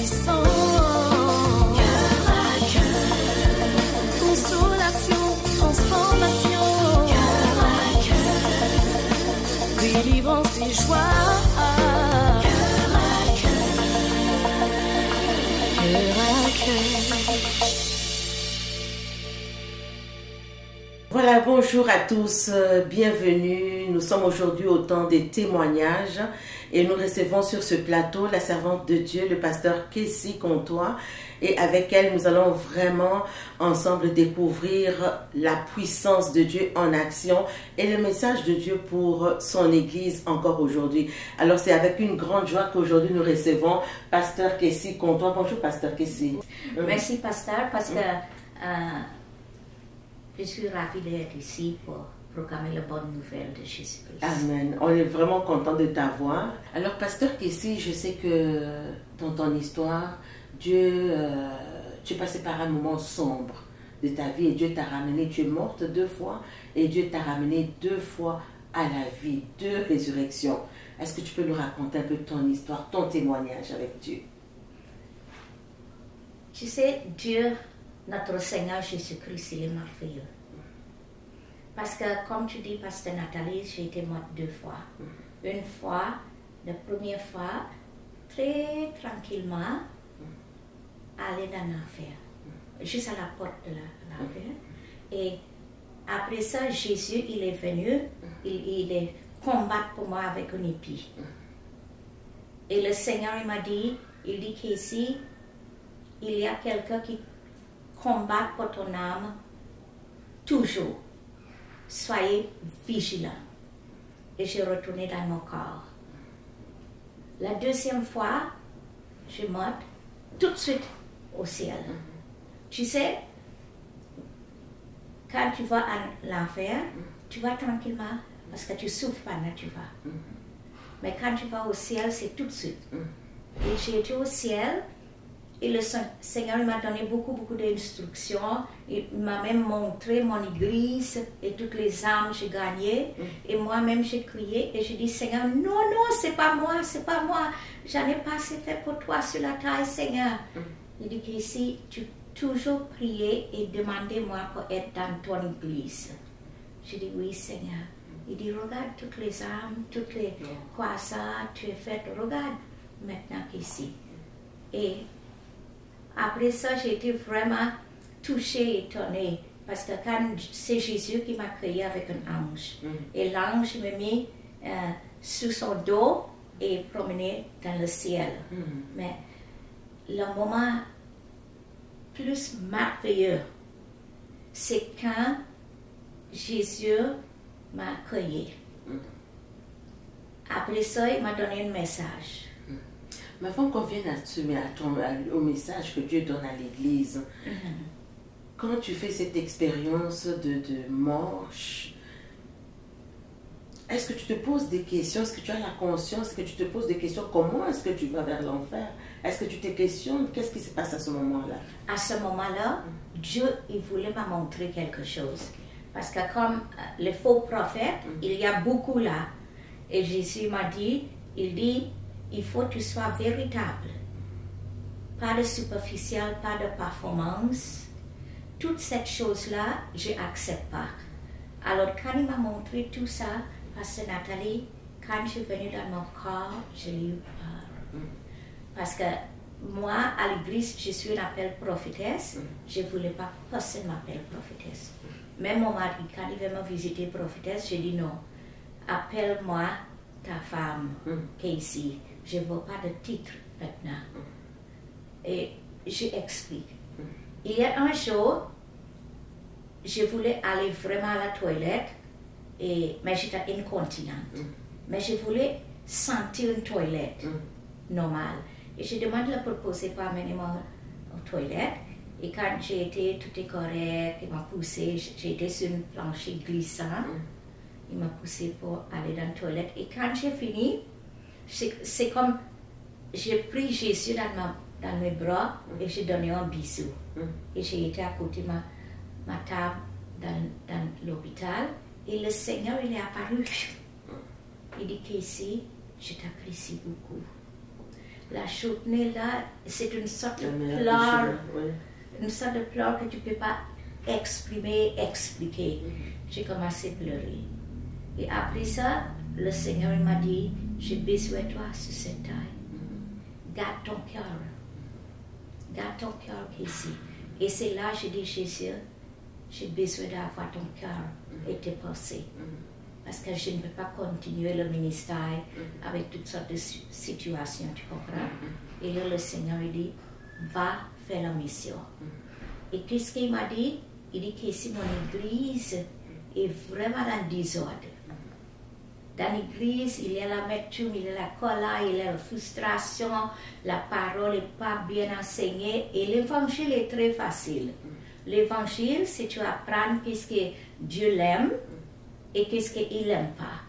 puissant. Cœur à cœur. Consolation, transformation. Cœur à cœur. Délivrance et joie. Cœur à cœur. Cœur à cœur. Voilà, bonjour à tous, bienvenue. Nous sommes aujourd'hui au temps des témoignages et nous recevons sur ce plateau la servante de Dieu, le pasteur Kessie Comtois, et avec elle nous allons vraiment ensemble découvrir la puissance de Dieu en action et le message de Dieu pour son Église encore aujourd'hui. Alors c'est avec une grande joie qu'aujourd'hui nous recevons pasteur Kessie Comtois. Bonjour pasteur Kessie. Merci pasteur parce que je suis ravie d'être ici pour proclamer la bonne nouvelle de Jésus-Christ. Amen. On est vraiment content de t'avoir. Alors, pasteur Kessie, je sais que dans ton histoire, Dieu, tu es passé par un moment sombre de ta vie et Dieu t'a ramené. Tu es morte 2 fois et Dieu t'a ramené 2 fois à la vie, 2 résurrections. Est-ce que tu peux nous raconter un peu ton histoire, ton témoignage avec Dieu? Tu sais, Dieu, notre Seigneur Jésus-Christ, il est merveilleux. Parce que, comme tu dis, pasteur Nathalie, j'ai été morte 2 fois. Une fois, la première fois, très tranquillement, aller dans l'enfer. Juste à la porte de l'enfer. Et après ça, Jésus, il est venu, il est combattu pour moi avec une épée. Et le Seigneur, il m'a dit, il dit qu'ici, il y a quelqu'un qui combat pour ton âme toujours. Soyez vigilants. Et j'ai retourné dans mon corps. La deuxième fois, je monte tout de suite au ciel. Tu sais, quand tu vas à l'enfer, tu vas tranquillement parce que tu souffres pendant que tu vas. Mais quand tu vas au ciel, c'est tout de suite. Et j'ai été au ciel. Et le Seigneur m'a donné beaucoup d'instructions. Il m'a même montré mon église et toutes les âmes que j'ai gagnées. Et moi-même, j'ai crié et j'ai dit, Seigneur, non, c'est pas moi. J'en ai pas assez fait pour toi sur la terre, Seigneur. Il dit qu'ici, tu toujours prier et demandez-moi pour être dans ton église. J'ai dit, oui, Seigneur. Il dit, regarde toutes les âmes, toutes les quoi ça, tu es fait, regarde maintenant qu'ici. Et après ça, j'ai été vraiment touchée, étonnée, parce que quand c'est Jésus qui m'a créé avec un ange, et l'ange m'a mis sous son dos et promené dans le ciel. Mais le moment plus merveilleux, c'est quand Jésus m'a créé. Après ça, il m'a donné un message. Mais avant qu'on vienne au message que Dieu donne à l'Église, quand tu fais cette expérience de mort, est-ce que tu te poses des questions? Est-ce que tu as la conscience? Est-ce que tu te poses des questions? Comment est-ce que tu vas vers l'enfer? Est-ce que tu te questionnes? Qu'est-ce qui se passe à ce moment-là? À ce moment-là, Dieu, il voulait me montrer quelque chose. Parce que comme les faux prophètes, il y a beaucoup là. Et Jésus m'a dit, il faut que tu sois véritable. Pas de superficiel, pas de performance. Toutes ces choses-là, je n'accepte pas. Alors, quand il m'a montré tout ça, Pasteur Nathalie, quand je suis venue dans mon corps, j'ai eu peur. Parce que moi, à l'église, je suis une appel prophétesse. Je ne voulais pas que personne m'appelle prophétesse. Même mon mari, quand il veut me visiter prophétesse, j'ai dit non. Appelle-moi ta femme, Kessie. Je ne veux pas de titre maintenant. Et j'explique. Il y a un jour, je voulais aller vraiment à la toilette, mais j'étais incontinente. Mais je voulais sentir une toilette normale. Et je demande la proposer pour amener-moi aux toilettes. Et quand j'ai été, tout est correct, il m'a poussé, j'ai été sur une plancher glissant. Il m'a poussé pour aller dans la toilette. Et quand j'ai fini, c'est comme j'ai pris Jésus dans mes bras et j'ai donné un bisou. Et j'ai été à côté de ma table dans l'hôpital. Et le Seigneur, il est apparu. Il dit, Kessie, je t'apprécie beaucoup. La journée là, c'est une sorte La de meilleure pleurs, des choses, ouais. une sorte de pleurs que tu ne peux pas exprimer, expliquer. J'ai commencé à pleurer. Et après ça, le Seigneur m'a dit, j'ai besoin de toi sur cette taille. Garde ton cœur. Garde ton cœur ici. Et c'est là que j'ai dit, Jésus, j'ai besoin d'avoir ton cœur et tes pensées. Parce que je ne peux pas continuer le ministère avec toutes sortes de situations, tu comprends? Et là, le Seigneur il dit, va faire la mission. Et qu'est-ce qu'il m'a dit? Il dit que si mon église est vraiment en désordre, dans l'église, il y a l'amertume, il y a la colère, il y a la frustration, la parole n'est pas bien enseignée et l'évangile est très facile. L'évangile, c'est tu apprends qu'est-ce que Dieu l'aime et qu'est-ce qu'il n'aime pas.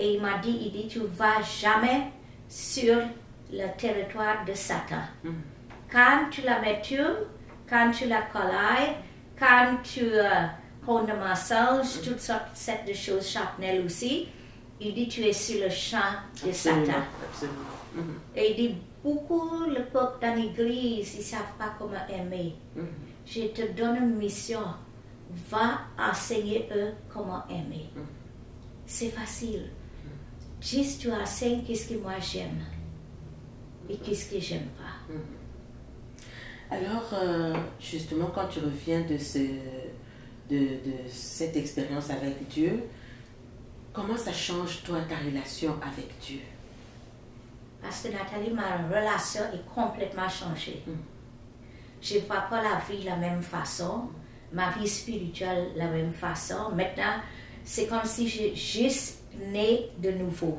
Et il m'a dit, tu ne vas jamais sur le territoire de Satan. Quand tu l'amertume, quand tu la colère, quand tu prends le mensonge, toutes sortes de choses charnelles aussi, il dit tu es sur le champ de Satan. Absolument. Et il dit beaucoup le peuple dans l'église, ils ne savent pas comment aimer. Je te donne une mission, va enseigner eux comment aimer. C'est facile. Juste tu enseignes qu'est-ce que moi j'aime et qu'est-ce que j'aime pas. Alors, justement, quand tu reviens de cette expérience avec Dieu, comment ça change, toi, ta relation avec Dieu? Parce que Nathalie, ma relation est complètement changée. Je ne vois pas la vie de la même façon, ma vie spirituelle de la même façon. Maintenant, c'est comme si j'ai juste né de nouveau.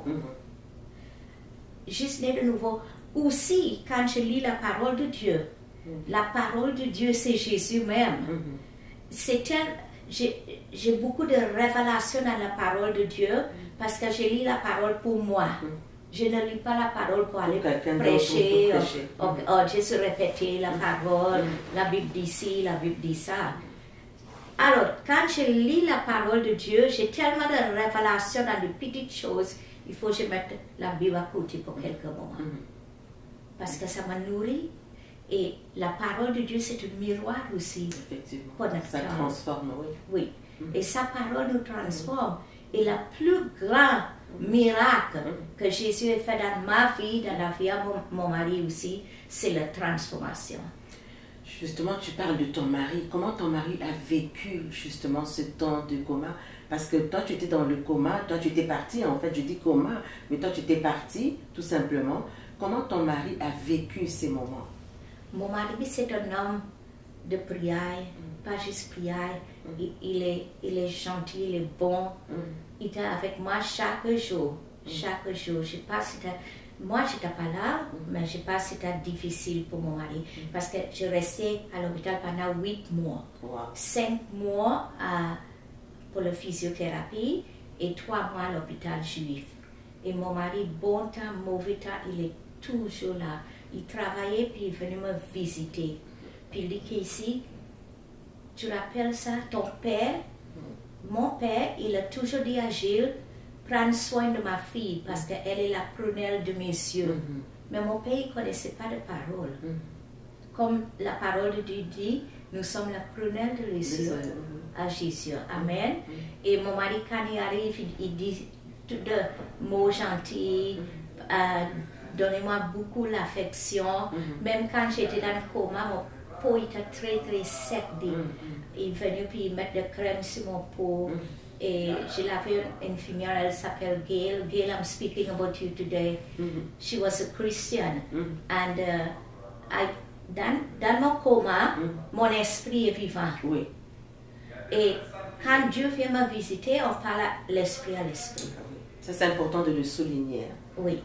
Juste né de nouveau. Aussi, quand je lis la parole de Dieu, la parole de Dieu, c'est Jésus même. J'ai beaucoup de révélations dans la parole de Dieu parce que je lis la parole pour moi. Je ne lis pas la parole pour aller prêcher, juste répéter la parole, la Bible dit ci, la Bible dit ça. Alors, quand je lis la parole de Dieu, j'ai tellement de révélations dans de petites choses, il faut que je mette la Bible à côté pour quelques moments. Parce que ça m'a nourri. Et la parole de Dieu, c'est un miroir aussi. Effectivement. Pour notre Ça cœur. transforme, oui. Oui. Et sa parole nous transforme. Et le plus grand miracle que Jésus a fait dans ma vie, dans la vie de mon mari aussi, c'est la transformation. Justement, tu parles de ton mari. Comment ton mari a vécu justement ce temps de coma? Parce que toi, tu étais dans le coma, toi, tu étais parti. En fait, je dis coma, mais toi, tu étais parti, tout simplement. Comment ton mari a vécu ces moments? Mon mari, c'est un homme de prière, pas juste prière. Il est gentil, il est bon. Il était avec moi chaque jour. Chaque jour. Je sais pas si moi, je n'étais pas là, mais je ne sais pas si c'était difficile pour mon mari. Parce que je restais à l'hôpital pendant 8 mois. Wow. 5 mois pour la physiothérapie et 3 mois à l'hôpital juif. Et mon mari, bon temps, mauvais temps, il est toujours là. Il travaillait puis il venait me visiter. Puis il dit qu'ici, tu rappelles ça, ton père, mon père, il a toujours dit à Gilles, prends soin de ma fille parce qu'elle est la prunelle de mes yeux. Mais mon père, il ne connaissait pas de parole. Comme la parole de Dieu dit, nous sommes la prunelle de les yeux à Jésus. Amen. Et mon mari, quand il arrive, il dit tout de mots gentils, donnez-moi beaucoup l'affection. Même quand j'étais dans le coma, mon peau était très très sec. Il est venu puis il met de crème sur mon peau. Et je l'avais une infirmière, elle s'appelle Gail. Gail, I'm speaking about you today. She was a Christian. And dans mon coma, mon esprit est vivant. Oui. Et quand Dieu vient me visiter, on parle l'esprit à l'esprit. Ça, c'est important de le souligner. Oui.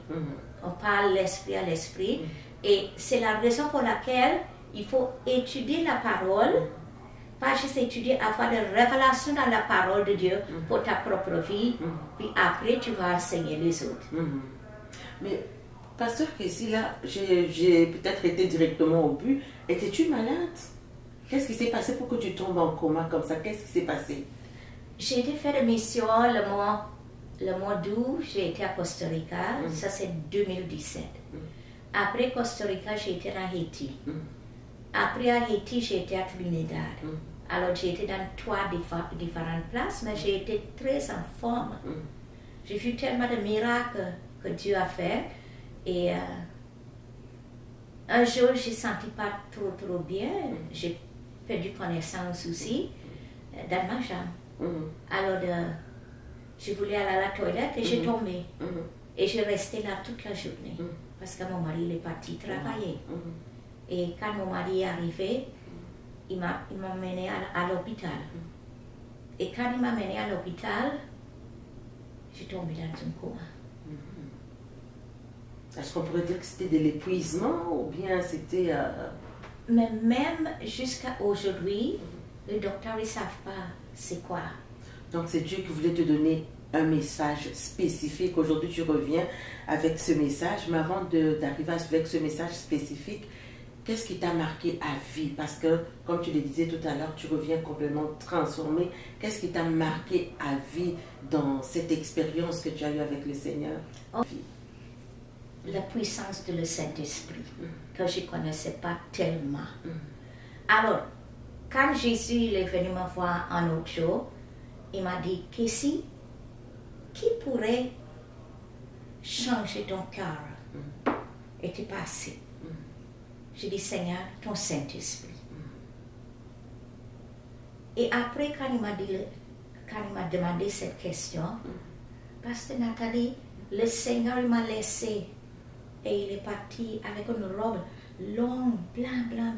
On parle l'esprit à l'esprit. Et c'est la raison pour laquelle il faut étudier la parole. Pas juste étudier, avoir des révélations dans la parole de Dieu pour ta propre vie. Puis après, tu vas enseigner les autres. Mais, pasteur Kessie, là, j'ai peut-être été directement au but. Étais-tu malade? Qu'est-ce qui s'est passé pour que tu tombes en coma comme ça? Qu'est-ce qui s'est passé? J'ai été faire une mission le mois d'août, j'ai été à Costa Rica. Ça, c'est 2017. Après Costa Rica, j'ai été en Haïti. Après à Haïti, j'ai été à Trinidad. Alors j'ai été dans 3 différentes places, mais j'ai été très en forme. J'ai vu tellement de miracles que Dieu a fait. Et un jour, je ne sentais pas trop bien. J'ai perdu connaissance aussi dans ma jambe. Alors, je voulais aller à la toilette et j'ai tombé. Et je restais là toute la journée. Parce que mon mari il est parti travailler. Et quand mon mari est arrivé, il m'a mené à l'hôpital. Et quand il m'a mené à l'hôpital, j'ai tombé dans un coma. Est-ce qu'on pourrait dire que c'était de l'épuisement ou bien c'était... Mais même jusqu'à aujourd'hui, les docteurs ne savent pas c'est quoi. Donc c'est Dieu qui voulait te donner un message spécifique. Aujourd'hui tu reviens avec ce message, mais avant d'arriver avec ce message spécifique, qu'est-ce qui t'a marqué à vie? Parce que, comme tu le disais tout à l'heure, tu reviens complètement transformé. Qu'est-ce qui t'a marqué à vie dans cette expérience que tu as eue avec le Seigneur? La puissance de le Saint-Esprit, que je ne connaissais pas tellement. Alors, quand Jésus est venu me voir un autre jour, il m'a dit, Casey, qui pourrait changer ton cœur et te passer? J'ai dit, Seigneur, ton Saint-Esprit. Et après, quand il m'a demandé cette question, Pasteur Nathalie, le Seigneur m'a laissé et il est parti avec une robe longue, blanc.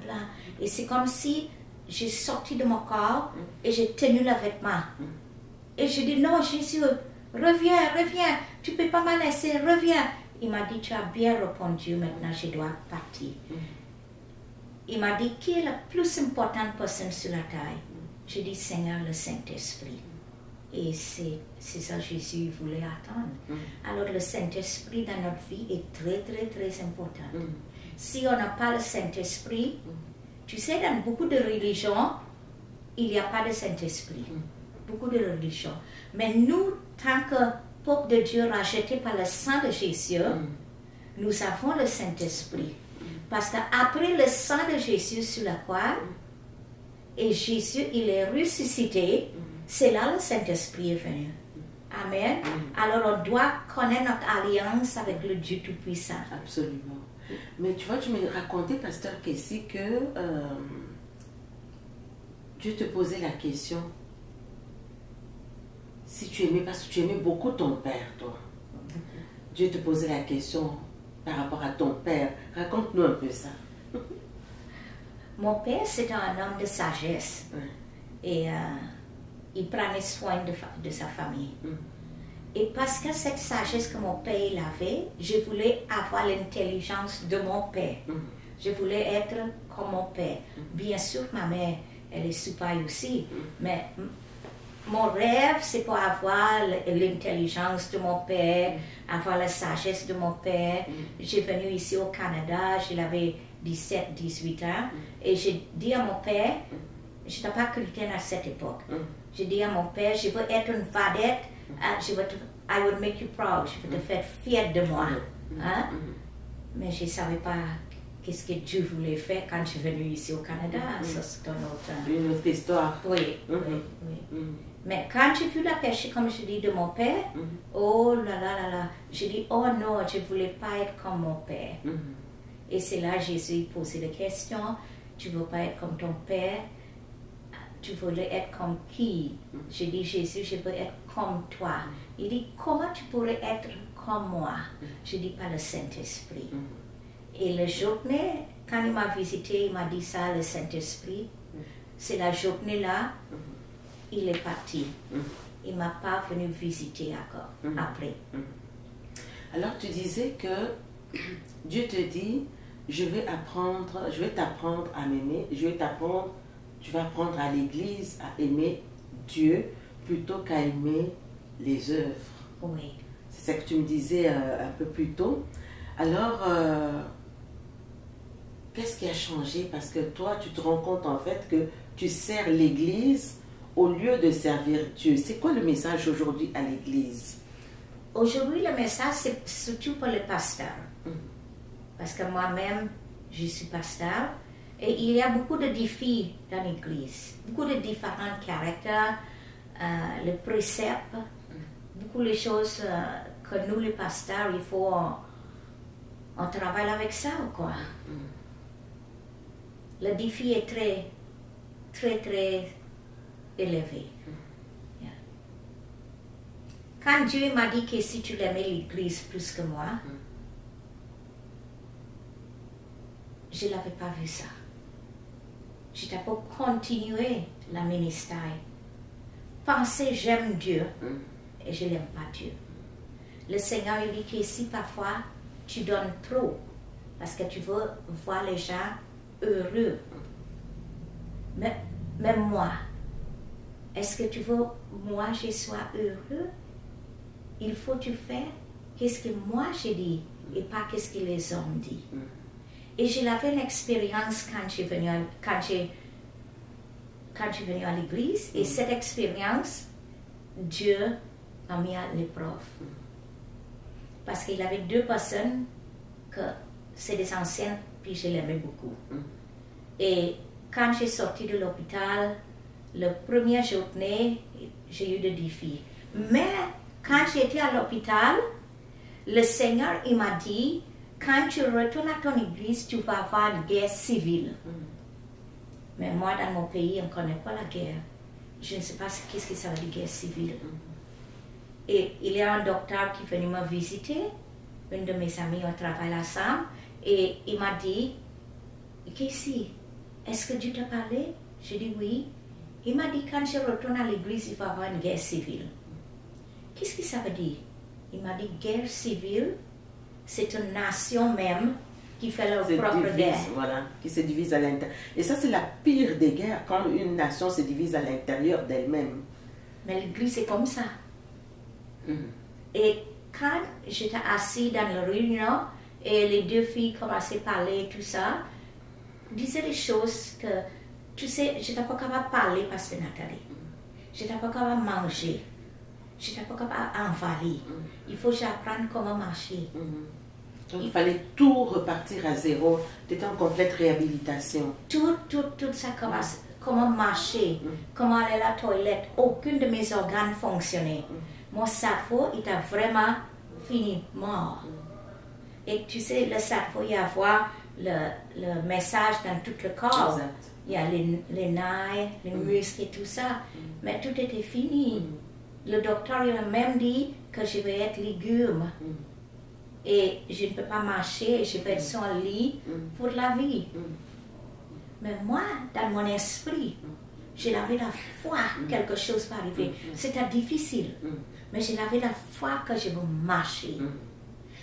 Et c'est comme si j'ai sorti de mon corps et j'ai tenu le vêtement. Et j'ai dit, non, Jésus, reviens, tu ne peux pas me laisser, reviens. Il m'a dit, tu as bien répondu, maintenant je dois partir. Il m'a dit, qui est la plus importante personne sur la terre? J'ai dit, Seigneur, le Saint-Esprit. Et c'est ça que Jésus voulait attendre. Alors le Saint-Esprit dans notre vie est très important. Si on n'a pas le Saint-Esprit, tu sais, dans beaucoup de religions, il n'y a pas de Saint-Esprit. Beaucoup de religions. Mais nous, tant que peuple de Dieu racheté par le sang de Jésus, nous avons le Saint-Esprit. Parce qu'après le sang de Jésus sur la croix, et Jésus, il est ressuscité, c'est là le Saint-Esprit est venu. Amen. Alors on doit connaître notre alliance avec le Dieu Tout-Puissant. Absolument. Mais tu vois, tu me racontais, Pasteur Casey, que Dieu te posait la question si tu aimais, parce que tu aimais beaucoup ton père, toi. Dieu te posait la question par rapport à ton père. Raconte-nous un peu ça. Mon père, c'était un homme de sagesse. Et il prenait soin de sa famille. Et parce que cette sagesse que mon père avait, je voulais avoir l'intelligence de mon père. Je voulais être comme mon père. Bien sûr, ma mère, elle est super aussi. Mais mon rêve, c'est pour avoir l'intelligence de mon père, avoir la sagesse de mon père. J'ai venu ici au Canada, j'avais 17, 18 ans. Et j'ai dit à mon père, je n'étais pas chrétienne à cette époque. J'ai dit à mon père, je veux être une vedette, I would make you proud, je veux te faire fier de moi. Mais je ne savais pas qu'est-ce que Dieu voulait faire quand je suis venue ici au Canada. Ça, c'est une autre histoire. Oui. Mais quand j'ai vu la péché, comme je dis, de mon père, oh là, j'ai dit, oh non, je ne voulais pas être comme mon père. Et c'est là que Jésus posait la question, tu ne veux pas être comme ton père, tu voulais être comme qui? J'ai dit, Jésus, je veux être comme toi. Il dit, comment tu pourrais être comme moi? Je dis, par le Saint-Esprit. Et la journée, quand il m'a visité, il m'a dit ça, le Saint-Esprit. C'est la journée là, il est parti. Il ne m'a pas venu visiter encore, après. Alors tu disais que Dieu te dit, je vais t'apprendre à m'aimer, tu vas apprendre à l'Église à aimer Dieu plutôt qu'à aimer les œuvres. Oui. C'est ça que tu me disais un peu plus tôt. Alors, qu'est-ce qui a changé? Parce que toi, tu te rends compte en fait que tu sers l'Église au lieu de servir Dieu. C'est quoi le message aujourd'hui à l'Église? Aujourd'hui, le message, c'est surtout pour les pasteurs. Parce que moi-même, je suis pasteur. Et il y a beaucoup de défis dans l'église. Beaucoup de différents caractères, les préceptes, beaucoup de choses que nous, les pasteurs, il faut... On travaille avec ça, quoi. Le défi est très, très, très élevé. Yeah. Quand Dieu m'a dit que si tu aimais l'église plus que moi, je n'avais pas vu ça. J'étais pour continuer le ministère. Penser j'aime Dieu et je n'aime pas Dieu. Le Seigneur il dit que si parfois tu donnes trop parce que tu veux voir les gens heureux, mais moi, est-ce que tu veux moi je sois heureux? Il faut que tu fasses qu'est-ce que moi j'ai dit et pas qu'est-ce que les hommes disent. Et j'ai fait une expérience quand je suis venue à l'église. Et cette expérience, Dieu m'a mis à l'épreuve. Parce qu'il y avait 2 personnes que c'est des anciennes, puis je l'aimais beaucoup. Et quand j'ai sorti de l'hôpital, la première journée, j'ai eu des défis. Mais quand j'étais à l'hôpital, le Seigneur il m'a dit, quand tu retournes à ton église, tu vas avoir une guerre civile. Mais moi, dans mon pays, on ne connaît pas la guerre. Je ne sais pas qu'est-ce que ça veut dire, guerre civile. Et il y a un docteur qui est venu me visiter. Une de mes amies, on travaille ensemble. Et il m'a dit, Casey, est-ce que Dieu t'a parlé? J'ai dit oui. Il m'a dit, quand je retourne à l'église, il va y avoir une guerre civile. Qu'est-ce que ça veut dire? Il m'a dit, guerre civile, c'est une nation même qui fait leur propre guerre. Voilà, qui se divise à l'intérieur. Et ça, c'est la pire des guerres, quand une nation se divise à l'intérieur d'elle-même. Mais l'église est comme ça. Et quand j'étais assise dans la réunion et les 2 filles commençaient à parler et tout ça, disaient des choses que, tu sais, je n'étais pas capable de parler parce que Nathalie. Je n'étais pas capable de manger. Je n'étais pas capable d'envaler. Il faut que j'apprenne comment marcher. Donc, il fallait tout repartir à zéro. Tu étais en complète réhabilitation. Tout ça commence. Comment marcher, comment aller à la toilette. Aucun de mes organes fonctionnait. Mon cerveau était vraiment fini, mort. Et tu sais, le cerveau, il y a le message dans tout le corps. Exact. Il y a les nerfs, les muscles et tout ça. Mais tout était fini. Le docteur il a même dit que je vais être légume. Et je ne peux pas marcher, je vais être sur un lit pour la vie. Mais moi, dans mon esprit, j'avais la foi que quelque chose va arriver. C'était difficile, mais j'avais la foi que je veux marcher.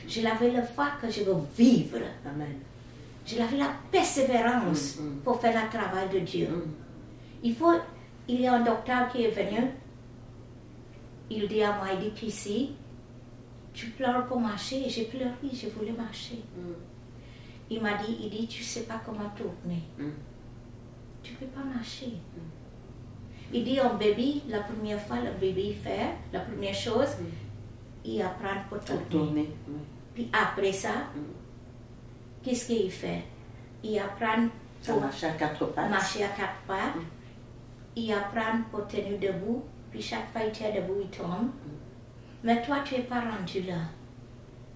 J'avais la foi que je veux vivre. Amen. J'avais la persévérance pour faire le travail de Dieu. Il y a un docteur qui est venu, il dit à moi, il dit qu'ici, tu pleures pour marcher. J'ai pleuré, je voulais marcher. Il m'a dit, tu ne sais pas comment tourner. Tu ne peux pas marcher. Il dit, un bébé, la première fois, le bébé fait, la première chose, il apprend pour tourner. Puis après ça, qu'est-ce qu'il fait? Il apprend pour marcher à 4 pattes. Il apprend pour tenir debout. Puis chaque fois il tient debout, il tombe. Mais toi, tu n'es pas rendu là.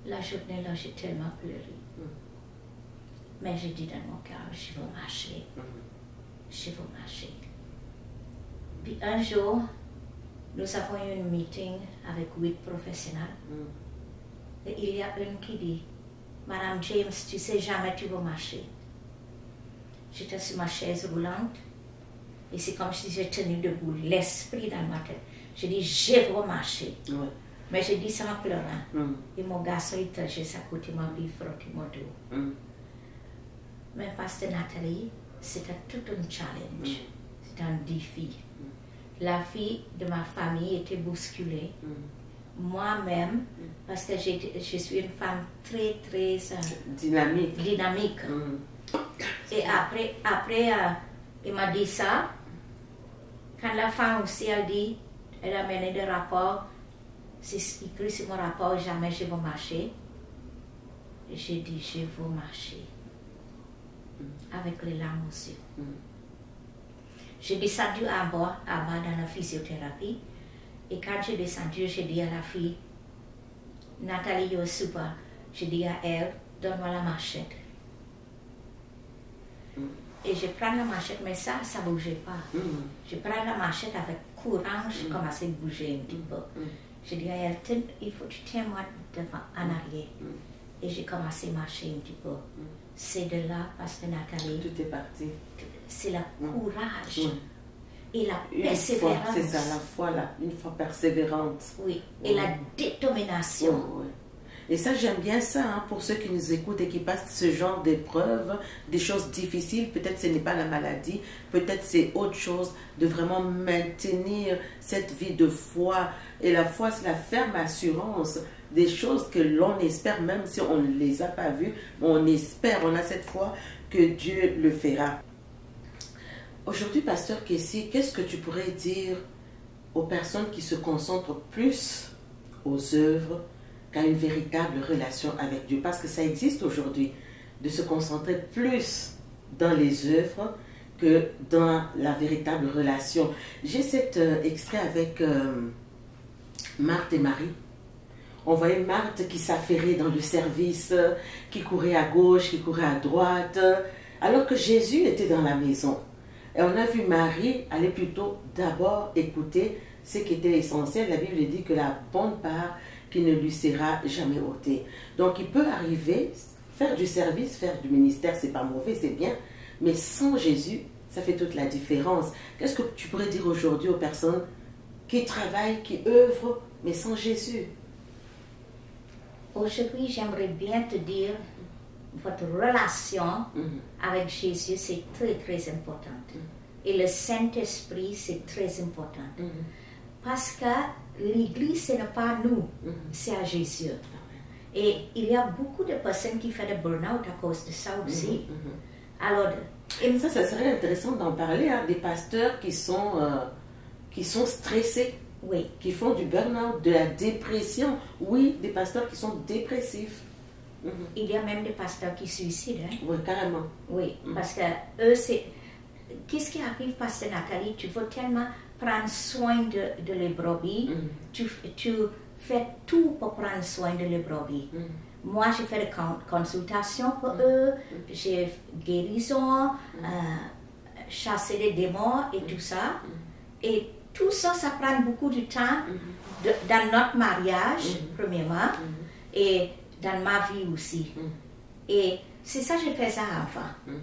La journée là, j'ai tellement pleuré. Mais j'ai dit dans mon cœur, je veux marcher. Je veux marcher. Puis un jour, nous avons eu un meeting avec 8 professionnels. Et il y a une qui dit, Madame James, tu sais jamais tu vas marcher. J'étais sur ma chaise roulante. Et c'est comme si j'ai tenu debout, l'esprit dans ma tête. J'ai dit, je veux marcher. Ouais. Mais j'ai dit ça en pleurant. Et mon garçon, il était juste à côté de moi, il frottait mon dos. Mais Pasteur Nathalie, c'était tout un challenge. C'était un défi. La vie de ma famille était bousculée. Moi-même, parce que je suis une femme très, très dynamique. Et après il m'a dit ça. Quand la femme aussi, elle a mené des rapports, c'est écrit sur mon rapport, jamais je vais marcher. j'ai dit, je veux marcher. Avec les larmes aux yeux. J'ai descendu en bas dans la physiothérapie. Et quand j'ai descendu, j'ai dit à la fille, Nathalie Yosupa, j'ai dit à elle, donne-moi la machette. Et je prends la machette, mais ça ne bougeait pas. Je prends la machette avec courant, je commence à bouger un petit peu. J'ai dit à elle, il faut que tu tiens moi devant, en arrière. Et j'ai commencé à marcher un petit peu. C'est de là, parce que Nathalie, tout est parti. C'est le courage et la persévérance. C'est ça, la foi, une foi persévérante. Oui, et la détermination. Et ça, j'aime bien ça, hein, pour ceux qui nous écoutent et qui passent ce genre d'épreuves, des choses difficiles. Peut-être ce n'est pas la maladie, peut-être c'est autre chose, de vraiment maintenir cette vie de foi. Et la foi, c'est la ferme assurance des choses que l'on espère, même si on ne les a pas vues, on espère, on a cette foi que Dieu le fera. Aujourd'hui, Pasteur Kessie, qu'est-ce que tu pourrais dire aux personnes qui se concentrent plus aux œuvres qu'à une véritable relation avec Dieu? Parce que ça existe aujourd'hui, de se concentrer plus dans les œuvres que dans la véritable relation. J'ai cet extrait avec Marthe et Marie. On voyait Marthe qui s'affairait dans le service, qui courait à gauche, qui courait à droite, alors que Jésus était dans la maison. Et on a vu Marie aller plutôt d'abord écouter ce qui était essentiel. La Bible dit que la bonne part qui ne lui sera jamais ôtée. Donc il peut arriver, faire du service, faire du ministère, c'est pas mauvais, c'est bien, mais sans Jésus, ça fait toute la différence. Qu'est-ce que tu pourrais dire aujourd'hui aux personnes qui travaillent, qui œuvrent, mais sans Jésus? Aujourd'hui, j'aimerais bien te dire, votre relation avec Jésus, c'est très, très important. Et le Saint-Esprit, c'est très important. Parce que l'Église, ce n'est pas nous, c'est à Jésus. Et il y a beaucoup de personnes qui font des burn-out à cause de ça aussi. Alors, ça serait intéressant d'en parler, hein, des pasteurs qui sont stressés. Oui. Qui font du burn-out, de la dépression. Oui, des pasteurs qui sont dépressifs. Il y a même des pasteurs qui suicident. Hein? Oui, carrément. Oui, parce que eux, c'est... Qu'est-ce qui arrive, Pasteur Nathalie? Tu veux tellement prendre soin de les brebis. Tu fais tout pour prendre soin de les brebis. Moi, j'ai fait des consultations pour eux. J'ai guérison, chassé les démons et tout ça. Et tout ça, ça prend beaucoup de temps dans notre mariage, premièrement, et dans ma vie aussi. Et c'est ça que j'ai fait ça avant.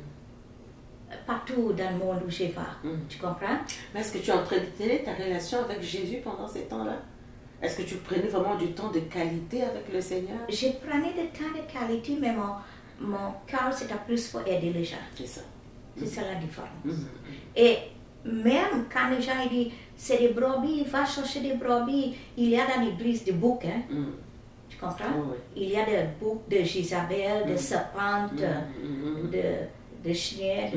Partout dans le monde où je vais. Tu comprends? Mais est-ce que tu entretenais ta relation avec Jésus pendant ces temps-là? Est-ce que tu prenais vraiment du temps de qualité avec le Seigneur? Je prenais du temps de qualité, mais mon cœur, c'était plus pour aider les gens. C'est ça. C'est ça la différence. Et même quand les gens disent, c'est des brebis, va chercher des brebis, il y a dans l'église des boucs, hein? Tu comprends? Il y a des boucs de Jézabel, de serpentes, de chiens,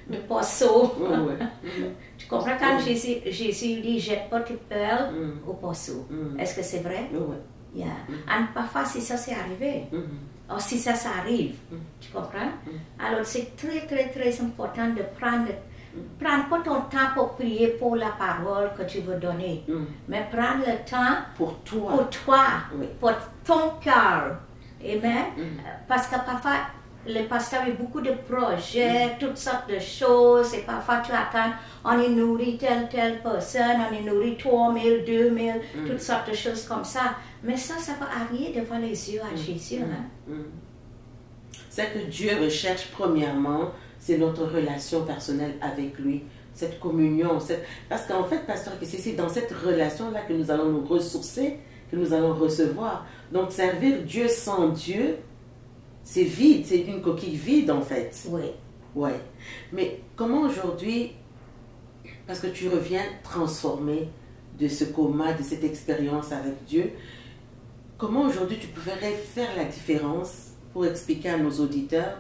de poisson. Tu comprends quand Jésus dit, jette pas tes perles au poisson. Est-ce que c'est vrai? Yeah. Et parfois, si ça c'est arrivé, ou si ça arrive, tu comprends? Alors, c'est très, très, très important de prendre pas ton temps pour prier pour la parole que tu veux donner, mais prendre le temps pour toi, pour ton cœur. Amen? Parce que parfois, le pasteur a beaucoup de projets, toutes sortes de choses, et parfois tu attends, on est nourri telle personne, on est nourri 3000, 2000, toutes sortes de choses comme ça. Mais ça va arriver devant les yeux à Jésus. C'est que Dieu recherche premièrement, c'est notre relation personnelle avec lui, cette communion. Parce qu'en fait, Pasteur, c'est dans cette relation-là que nous allons nous ressourcer, que nous allons recevoir. Donc, servir Dieu sans Dieu, c'est vide, c'est une coquille vide en fait. Oui. Mais comment aujourd'hui, parce que tu reviens transformé de ce coma, de cette expérience avec Dieu, comment aujourd'hui tu pourrais faire la différence pour expliquer à nos auditeurs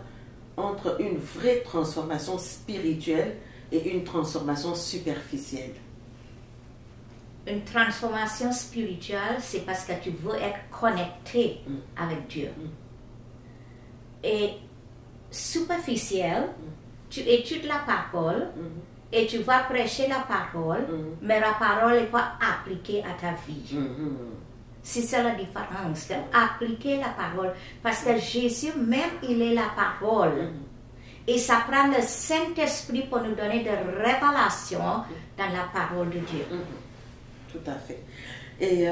entre une vraie transformation spirituelle et une transformation superficielle? Une transformation spirituelle, c'est parce que tu veux être connecté avec Dieu. Et superficiel, tu études la parole et tu vas prêcher la parole, mais la parole n'est pas appliquée à ta vie. C'est ça la différence, appliquer la parole. Parce que Jésus, même, il est la parole. Et ça prend le Saint-Esprit pour nous donner des révélations dans la parole de Dieu. Tout à fait. Et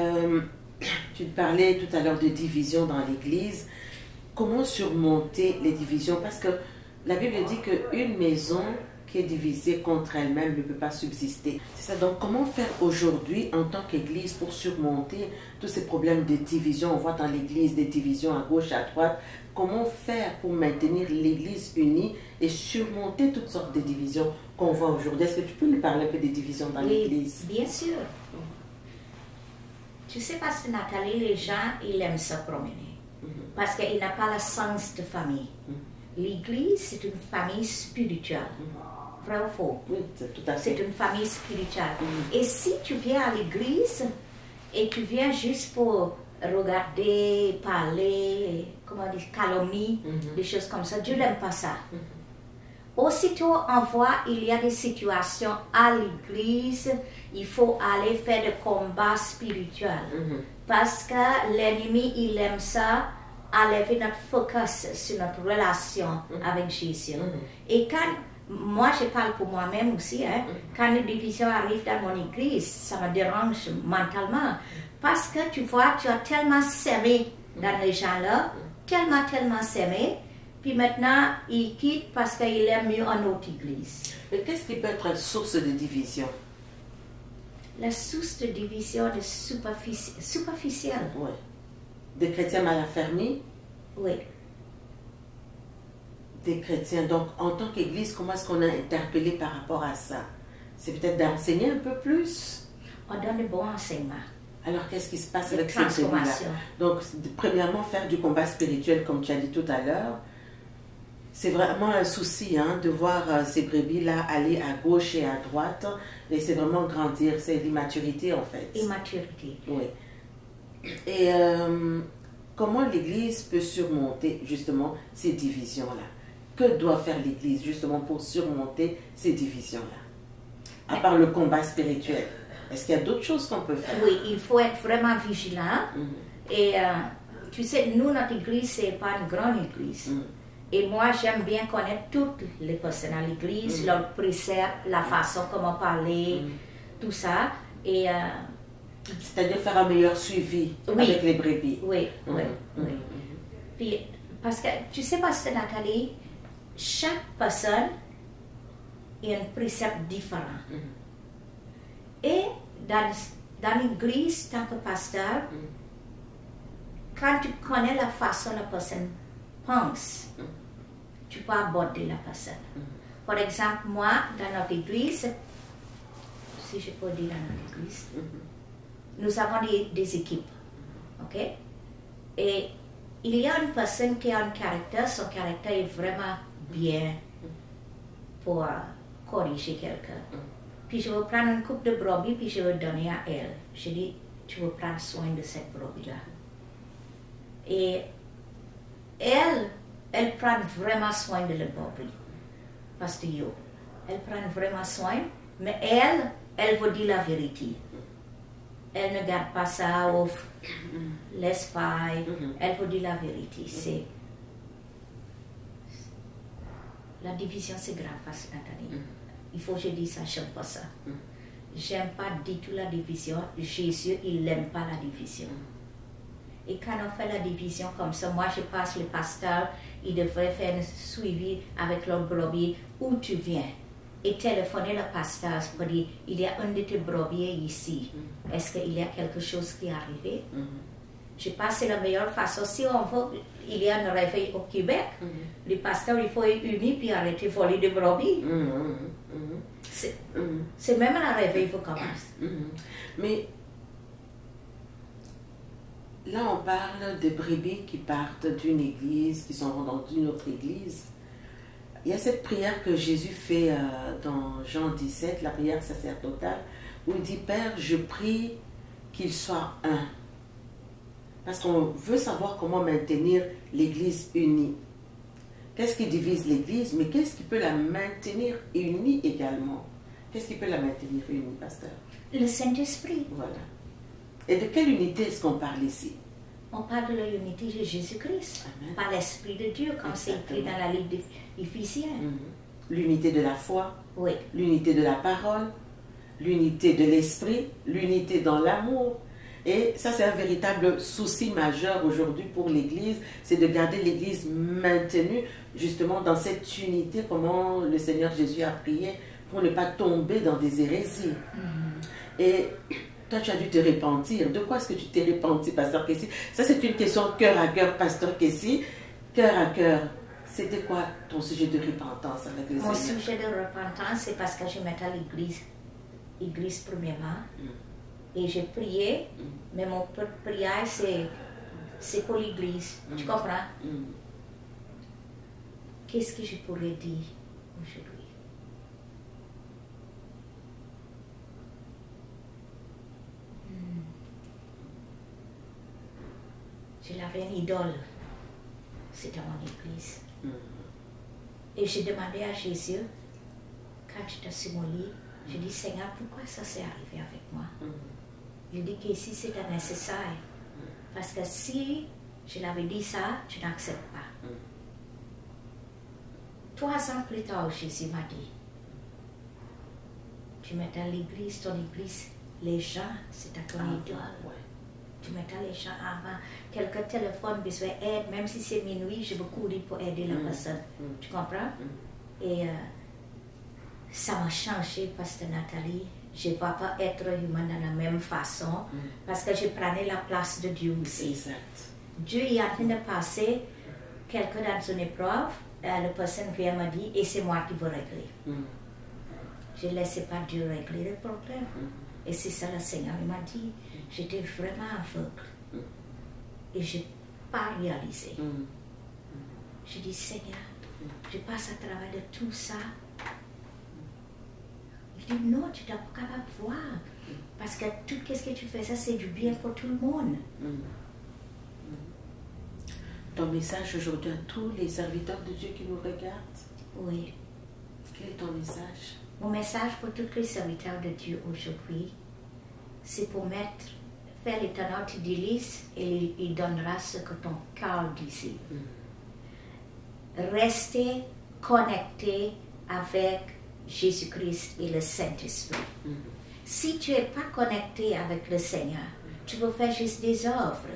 tu parlais tout à l'heure de division dans l'Église. Comment surmonter les divisions? Parce que la Bible dit qu'une maison qui est divisée contre elle-même ne peut pas subsister. C'est ça. Donc, comment faire aujourd'hui en tant qu'Église pour surmonter tous ces problèmes de division? On voit dans l'Église des divisions à gauche, à droite. Comment faire pour maintenir l'Église unie et surmonter toutes sortes de divisions qu'on voit aujourd'hui? Est-ce que tu peux nous parler un peu des divisions dans l'Église? Bien sûr. Tu sais, parce que Nathalie, les gens, ils aiment se promener. Parce qu'ils n'ont pas le sens de famille. L'Église, c'est une famille spirituelle. Vrai ou faux? Oui, c'est tout à fait. C'est une famille spirituelle. Et si tu viens à l'église et tu viens juste pour regarder, parler, comment dire, calomnie, des choses comme ça, Dieu n'aime pas ça. Aussitôt on voit, il y a des situations à l'église, il faut aller faire des combats spirituels. Parce que l'ennemi, il aime ça, enlever notre focus sur notre relation avec Jésus. Et quand moi, je parle pour moi-même aussi, hein, quand une division arrive dans mon église, ça me dérange mentalement. Parce que tu vois, tu as tellement semé dans les gens-là, tellement semé, puis maintenant, ils quittent parce qu'ils aiment mieux une autre église. Mais qu'est-ce qui peut être la source de division? La source de division est superficielle. Oui. Des chrétiens mal affermis? Oui. Des chrétiens. Donc, en tant qu'Église, comment est-ce qu'on a interpellé par rapport à ça? C'est peut-être d'enseigner un peu plus? On donne de bons enseignements. Alors, qu'est-ce qui se passe De avec cette transformation. Donc, premièrement, faire du combat spirituel, comme tu as dit tout à l'heure. C'est vraiment un souci hein, de voir ces brebis-là aller à gauche et à droite. Et c'est vraiment grandir. C'est l'immaturité, en fait. Immaturité. Oui. Et comment l'Église peut surmonter, justement, ces divisions-là? Que doit faire l'Église justement pour surmonter ces divisions-là? À part le combat spirituel, est-ce qu'il y a d'autres choses qu'on peut faire? Oui, il faut être vraiment vigilant. Et tu sais, nous, notre Église, ce n'est pas une grande Église. Et moi, j'aime bien connaître toutes les personnes à l'Église, leurs préceptes, la façon comment parler, tout ça. Et c'est-à-dire faire un meilleur suivi avec les brebis. Oui. Puis, parce que, tu sais, parce que Nathalie, chaque personne a un précepte différent. Et dans l'église, tant que pasteur, quand tu connais la façon dont la personne pense, tu peux aborder la personne. Par exemple, moi, dans notre église, si je peux dire dans notre église, nous avons des équipes. Ok? Et il y a une personne qui a un caractère, son caractère est vraiment bien pour corriger quelqu'un. Puis je veux prendre une coupe de brebis, puis je veux donner à elle. Je dis, tu veux prendre soin de cette brebis-là. Et elle prend vraiment soin de la brebis. Parce que elle prend vraiment soin, mais elle veut dire la vérité. Elle ne garde pas ça, laisse faire. Elle veut dire la vérité. La division, c'est grave, parce que Nathalie. Il faut que je dise ça, j'aime pas ça. J'aime pas du tout la division. Jésus, il n'aime pas la division. Et quand on fait la division comme ça, moi je passe le pasteur, il devrait faire un suivi avec leur brebis. Où tu viens? Et téléphoner le pasteur pour dire, il y a un de tes brebis ici. Est-ce qu'il y a quelque chose qui est arrivé? Je pense que c'est la meilleure façon. Si on veut, il y a un réveil au Québec, le pasteur, il faut être uni puis arrêter de voler des brebis. C'est même un réveil qui commence. Mais là, on parle de brebis qui partent d'une église, qui sont dans une autre église. Il y a cette prière que Jésus fait dans Jean 17, la prière sacerdotale, où il dit, Père, je prie qu'il soit un. Parce qu'on veut savoir comment maintenir l'Église unie. Qu'est-ce qui divise l'Église, mais qu'est-ce qui peut la maintenir unie également? Qu'est-ce qui peut la maintenir unie, pasteur? Le Saint-Esprit. Voilà. Et de quelle unité est-ce qu'on parle ici? On parle de l'unité de Jésus-Christ, Amen. par l'Esprit de Dieu, comme c'est écrit dans la livre d'Éphésiens. L'unité de la foi, Oui. l'unité de la parole, l'unité de l'esprit, l'unité dans l'amour. Et ça, c'est un véritable souci majeur aujourd'hui pour l'Église, c'est de garder l'Église maintenue justement dans cette unité, comment le Seigneur Jésus a prié, pour ne pas tomber dans des hérésies. Et toi, tu as dû te repentir. De quoi est-ce que tu t'es repenti, pasteur Kessie? Ça, c'est une question cœur à cœur, pasteur Kessie. Cœur à cœur, c'était quoi ton sujet de repentance avec le Mon Seigneur? sujet de repentance, c'est parce que je m'étais à l'église premièrement. Et j'ai prié, mais mon prière, c'est pour l'église. Tu comprends? Qu'est-ce que je pourrais dire aujourd'hui? J'avais une idole. C'était mon église. Et j'ai demandé à Jésus, quand j'étais sur mon lit, j'ai dit, Seigneur, pourquoi ça s'est arrivé avec moi? Il dit que si c'était nécessaire. Parce que si je l'avais dit ça, tu n'acceptes pas. 3 ans plus tard, Jésus m'a dit, tu mets dans l'église, ton église, les gens, c'est à ton idole. Tu mets les gens avant. Quelqu'un téléphone, besoin d'aide, même si c'est minuit, je veux courir pour aider la personne. Tu comprends? Et ça m'a changé, Pasteur Nathalie. Je ne vais pas être humain de la même façon parce que je prenais la place de Dieu aussi. Exact. Dieu est en train de passer quelqu'un dans une épreuve, la personne vient me dire et c'est moi qui veux régler. Je ne laissais pas Dieu régler le problème. Et c'est ça le Seigneur m'a dit. J'étais vraiment aveugle. Et je n'ai pas réalisé. Je dis, Seigneur, je passe à travers de tout ça. Il dit, non, tu n'es pas capable de voir. Parce que tout ce que tu fais, ça, c'est du bien pour tout le monde. Ton message aujourd'hui à tous les serviteurs de Dieu qui nous regardent? Oui. Quel est ton message? Mon message pour tous les serviteurs de Dieu aujourd'hui, c'est pour faire l'éternel te délise et il donnera ce que ton cœur désire. Restez connecté avec Jésus-Christ et le Saint-Esprit. Si tu n'es pas connecté avec le Seigneur, tu vas faire juste des œuvres.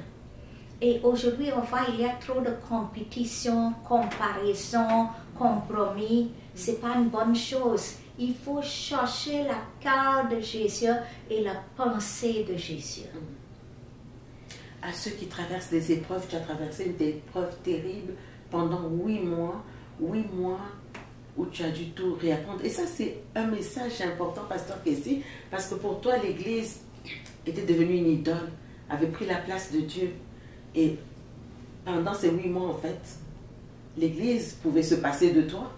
Et aujourd'hui, on voit il y a trop de compétition, comparaison, compromis. Ce n'est pas une bonne chose. Il faut chercher la cœur de Jésus et la pensée de Jésus. À ceux qui traversent des épreuves, tu as traversé une épreuve terrible pendant 8 mois. 8 mois où tu as dû tout réapprendre. Et ça, c'est un message important, pasteur Kessie, parce que pour toi, l'Église était devenue une idole, avait pris la place de Dieu. Et pendant ces 8 mois, en fait, l'Église pouvait se passer de toi.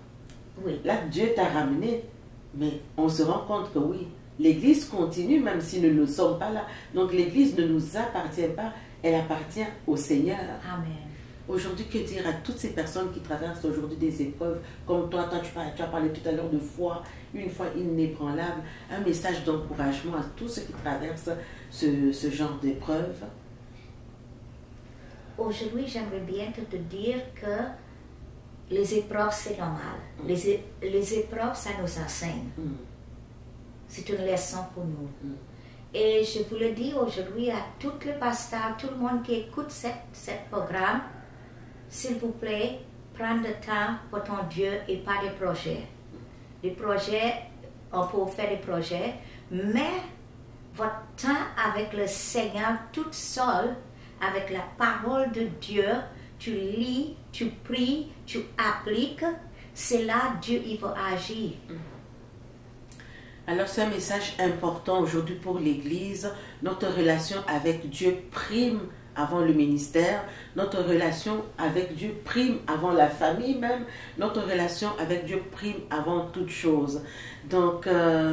Oui. Là, Dieu t'a ramené. Mais on se rend compte que oui, l'Église continue même si nous ne sommes pas là. Donc l'Église ne nous appartient pas, elle appartient au Seigneur. Amen. Aujourd'hui, que dire à toutes ces personnes qui traversent aujourd'hui des épreuves, comme toi tu as parlé tout à l'heure de foi, une foi inébranlable, un message d'encouragement à tous ceux qui traversent ce genre d'épreuves? Aujourd'hui, j'aimerais bien te dire que les épreuves, c'est normal. Les épreuves, ça nous enseigne. C'est une leçon pour nous. Et je vous le dis aujourd'hui à tous les pasteurs, tout le monde qui écoute ce programme, s'il vous plaît, prendre le temps pour ton Dieu et pas des projets. Des projets, on peut faire des projets, mais votre temps avec le Seigneur toute seule, avec la parole de Dieu, tu lis, tu pries, tu appliques, c'est là Dieu il va agir. Alors c'est un message important aujourd'hui pour l'Église. Notre relation avec Dieu prime avant le ministère. Notre relation avec Dieu prime avant la famille même. Notre relation avec Dieu prime avant toute chose. Donc,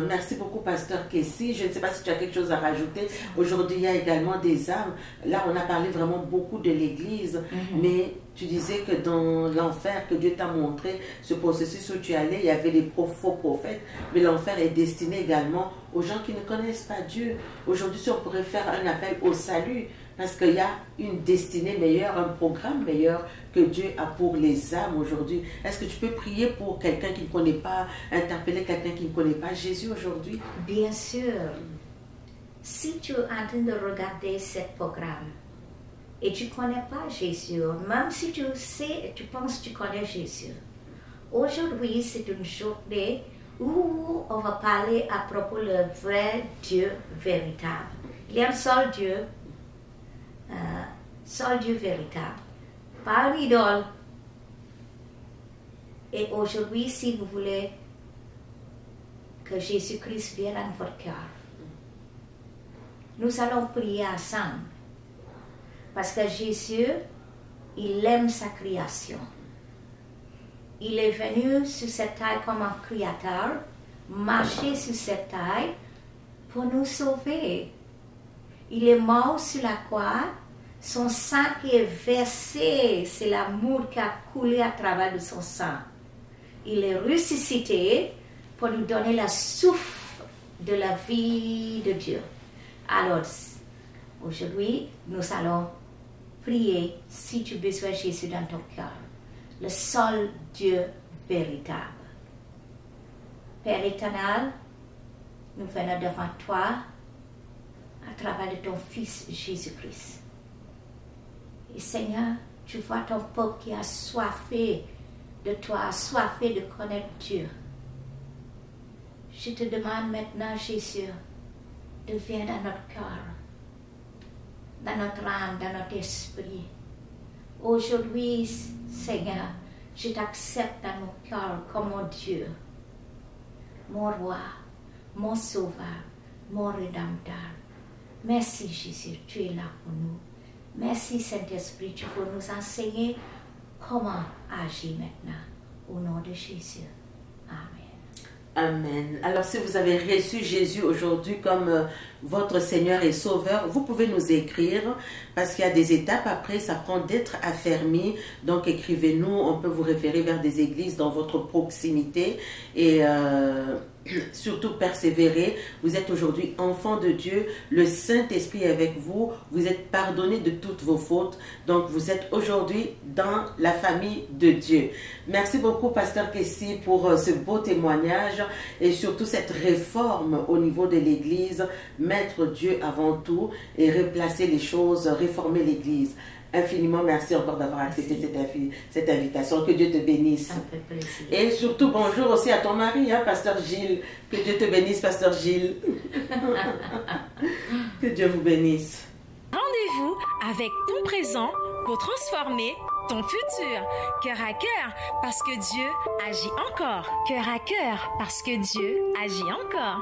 merci beaucoup, Pasteur Kessie. Je ne sais pas si tu as quelque chose à rajouter. Aujourd'hui, il y a également des âmes. Là, on a parlé vraiment beaucoup de l'Église, mais tu disais que dans l'enfer que Dieu t'a montré, ce processus où tu allais, il y avait des faux prophètes, mais l'enfer est destiné également aux gens qui ne connaissent pas Dieu. Aujourd'hui, si on pourrait faire un appel au salut, parce qu'il y a une destinée meilleure, un programme meilleur que Dieu a pour les âmes aujourd'hui. Est-ce que tu peux prier pour quelqu'un qui ne connaît pas, interpeller quelqu'un qui ne connaît pas Jésus aujourd'hui? Bien sûr. Si tu es en train de regarder ce programme et tu ne connais pas Jésus, même si tu sais, tu penses que tu connais Jésus, aujourd'hui c'est une journée où on va parler à propos du vrai Dieu véritable. Il y a un seul Dieu véritable, pas une idole. Et aujourd'hui, si vous voulez que Jésus-Christ vienne dans votre cœur, nous allons prier ensemble. Parce que Jésus, il aime sa création. Il est venu sur cette terre comme un créateur, marcher sur cette terre pour nous sauver. Il est mort sur la croix. Son sang qui est versé, c'est l'amour qui a coulé à travers de son sang. Il est ressuscité pour nous donner la souffle de la vie de Dieu. Alors, aujourd'hui, nous allons prier si tu as besoin de Jésus dans ton cœur. Le seul Dieu véritable. Père éternel, nous venons devant toi à travers de ton Fils Jésus-Christ. Et Seigneur, tu vois ton peuple qui a soifé de toi, soifé de connaître Dieu. Je te demande maintenant, Jésus, de venir dans notre cœur, dans notre âme, dans notre esprit. Aujourd'hui, Seigneur, je t'accepte dans mon cœur comme mon Dieu, mon roi, mon sauveur, mon rédempteur. Merci Jésus, tu es là pour nous. Merci Saint-Esprit, tu peux nous enseigner comment agir maintenant. Au nom de Jésus. Amen. Amen. Alors si vous avez reçu Jésus aujourd'hui comme votre Seigneur et Sauveur, vous pouvez nous écrire parce qu'il y a des étapes après, ça prend d'être affermi. Donc écrivez-nous, on peut vous référer vers des églises dans votre proximité et surtout persévérer. Vous êtes aujourd'hui enfant de Dieu, le Saint-Esprit est avec vous, vous êtes pardonné de toutes vos fautes. Donc vous êtes aujourd'hui dans la famille de Dieu. Merci beaucoup Pasteur Kessie pour ce beau témoignage et surtout cette réforme au niveau de l'Église. Mettre Dieu avant tout et replacer les choses, réformer l'Église. Infiniment merci encore d'avoir accepté cette invitation. Que Dieu te bénisse. Ça me fait plaisir. Et surtout bonjour aussi à ton mari, hein, Pasteur Gilles. Que Dieu te bénisse, Pasteur Gilles. Que Dieu vous bénisse. Rendez-vous avec ton présent pour transformer ton futur. Cœur à cœur, parce que Dieu agit encore. Cœur à cœur, parce que Dieu agit encore.